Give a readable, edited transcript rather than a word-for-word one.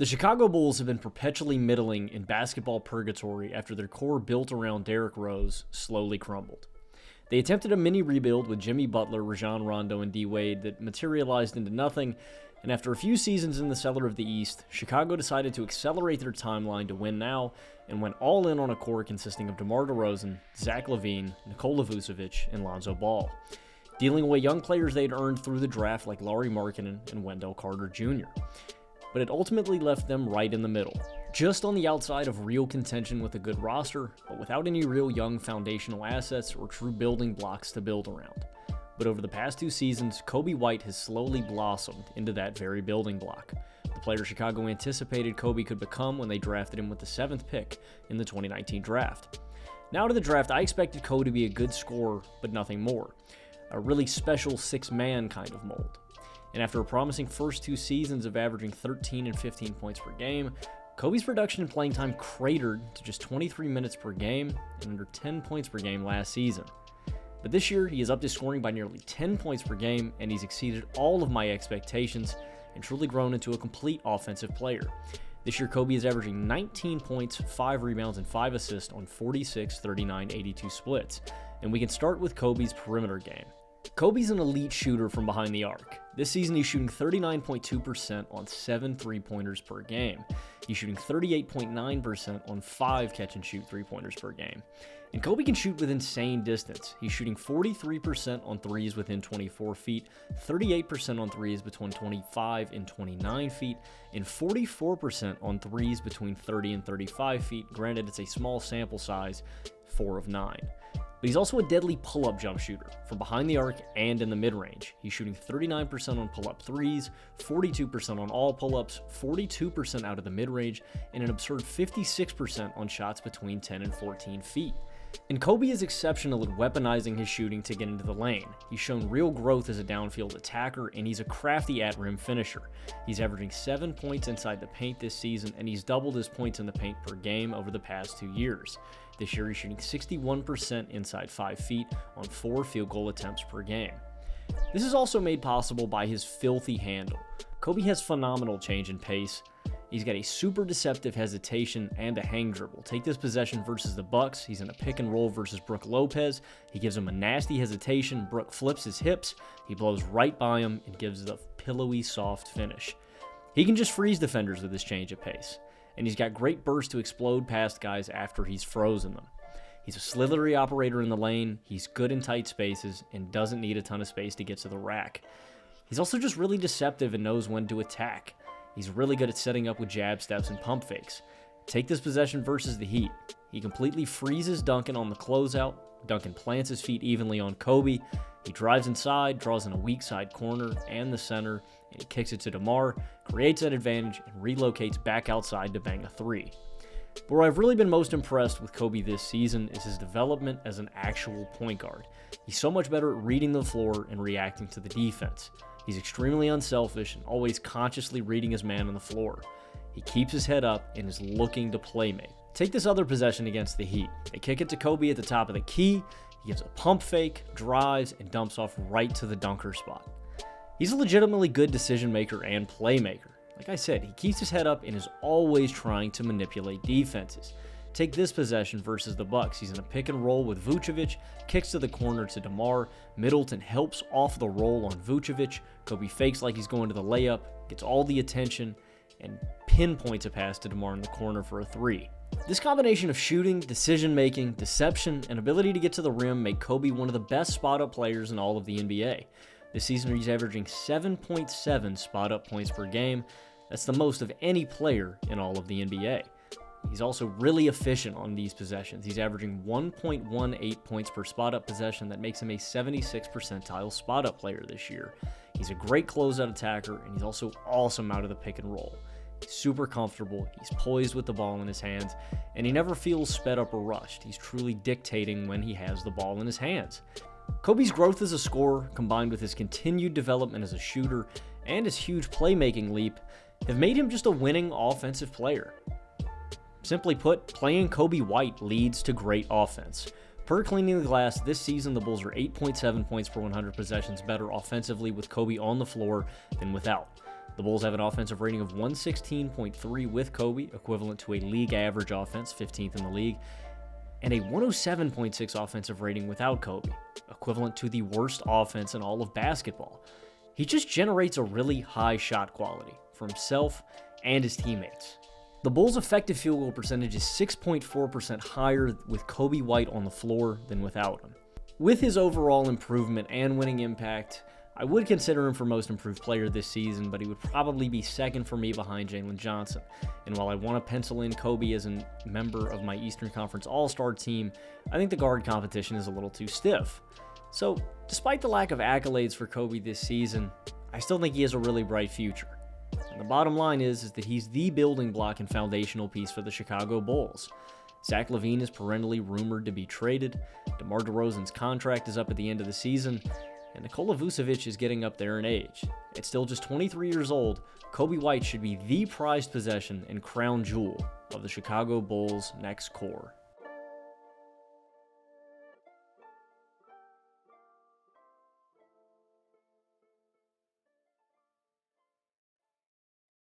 The Chicago Bulls have been perpetually middling in basketball purgatory after their core built around Derrick Rose slowly crumbled. They attempted a mini rebuild with Jimmy Butler, Rajon Rondo, and D. Wade that materialized into nothing, and after a few seasons in the cellar of the East, Chicago decided to accelerate their timeline to win now and went all in on a core consisting of DeMar DeRozan, Zach LaVine, Nikola Vucevic, and Lonzo Ball, dealing away young players they'd earned through the draft like Lauri Markkanen and Wendell Carter Jr. But it ultimately left them right in the middle, just on the outside of real contention with a good roster, but without any real young foundational assets or true building blocks to build around. But over the past 2 seasons, Coby White has slowly blossomed into that very building block, the player Chicago anticipated Coby could become when they drafted him with the 7th pick in the 2019 draft. Now to the draft, I expected Coby to be a good scorer, but nothing more. A really special 6-man kind of mold. And after a promising first 2 seasons of averaging 13 and 15 points per game, Coby's production and playing time cratered to just 23 minutes per game and under 10 points per game last season. But this year, he has upped his scoring by nearly 10 points per game, and he's exceeded all of my expectations and truly grown into a complete offensive player. This year, Coby is averaging 19 points, 5 rebounds, and 5 assists on 46, 39, 82 splits. And we can start with Coby's perimeter game. Coby's an elite shooter from behind the arc. This season, he's shooting 39.2% on 7 3-pointers per game. He's shooting 38.9% on 5 catch-and-shoot 3-pointers per game. And Coby can shoot with insane distance. He's shooting 43% on 3s within 24 feet, 38% on 3s between 25 and 29 feet, and 44% on 3s between 30 and 35 feet. Granted, it's a small sample size, 4 of 9. But he's also a deadly pull-up jump shooter from behind the arc and in the mid-range. He's shooting 39% on pull-up 3s, 42% on all pull-ups, 42% out of the mid-range, and an absurd 56% on shots between 10 and 14 feet. And Coby is exceptional at weaponizing his shooting to get into the lane. He's shown real growth as a downfield attacker, and he's a crafty at-rim finisher. He's averaging 7 points inside the paint this season, and he's doubled his points in the paint per game over the past 2 years. This year, he's shooting 61% inside 5 feet on 4 field goal attempts per game. This is also made possible by his filthy handle. Coby has phenomenal change in pace. He's got a super deceptive hesitation and a hang dribble. Take this possession versus the Bucks. He's in a pick and roll versus Brook Lopez. He gives him a nasty hesitation. Brook flips his hips. He blows right by him and gives the pillowy, soft finish. He can just freeze defenders with his change of pace. And he's got great burst to explode past guys after he's frozen them. He's a slithery operator in the lane. He's good in tight spaces and doesn't need a ton of space to get to the rack. He's also just really deceptive and knows when to attack. He's really good at setting up with jab steps and pump fakes. Take this possession versus the Heat. He completely freezes Duncan on the closeout. Duncan plants his feet evenly on Coby. He drives inside, draws in a weak side corner and the center, and he kicks it to DeMar, creates that advantage, and relocates back outside to bang a 3. But where I've really been most impressed with Coby this season is his development as an actual point guard. He's so much better at reading the floor and reacting to the defense. He's extremely unselfish and always consciously reading his man on the floor. He keeps his head up and is looking to playmate. Take this other possession against the Heat. They kick it to Coby at the top of the key. He gives a pump fake, drives, and dumps off right to the dunker spot. He's a legitimately good decision maker and playmaker. Like I said, he keeps his head up and is always trying to manipulate defenses. Take this possession versus the Bucks. He's in a pick and roll with Vucevic, kicks to the corner to DeMar. Middleton helps off the roll on Vucevic. Coby fakes like he's going to the layup, gets all the attention, and pinpoints a pass to DeMar in the corner for a 3. This combination of shooting, decision-making, deception, and ability to get to the rim make Coby one of the best spot-up players in all of the NBA. This season, he's averaging 7.7 spot-up points per game. That's the most of any player in all of the NBA. He's also really efficient on these possessions. He's averaging 1.18 points per spot-up possession. That makes him a 76th percentile spot-up player this year. He's a great closeout attacker, and he's also awesome out of the pick and roll. He's super comfortable, he's poised with the ball in his hands, and he never feels sped up or rushed. He's truly dictating when he has the ball in his hands. Coby's growth as a scorer, combined with his continued development as a shooter and his huge playmaking leap, have made him just a winning offensive player. Simply put, playing Coby White leads to great offense. Per Cleaning the Glass, this season the Bulls are 8.7 points per 100 possessions better offensively with Coby on the floor than without. The Bulls have an offensive rating of 116.3 with Coby, equivalent to a league average offense, 15th in the league, and a 107.6 offensive rating without Coby, equivalent to the worst offense in all of basketball. He just generates a really high shot quality for himself and his teammates. The Bulls' effective field goal percentage is 6.4% higher with Coby White on the floor than without him. With his overall improvement and winning impact, I would consider him for most improved player this season, but he would probably be second for me behind Jalen Johnson. And while I want to pencil in Coby as a member of my Eastern Conference All-Star team, I think the guard competition is a little too stiff. So, despite the lack of accolades for Coby this season, I still think he has a really bright future. And the bottom line is that he's the building block and foundational piece for the Chicago Bulls. Zach LaVine is perennially rumored to be traded, DeMar DeRozan's contract is up at the end of the season, and Nikola Vucevic is getting up there in age. At still just 23 years old, Coby White should be the prized possession and crown jewel of the Chicago Bulls' next core.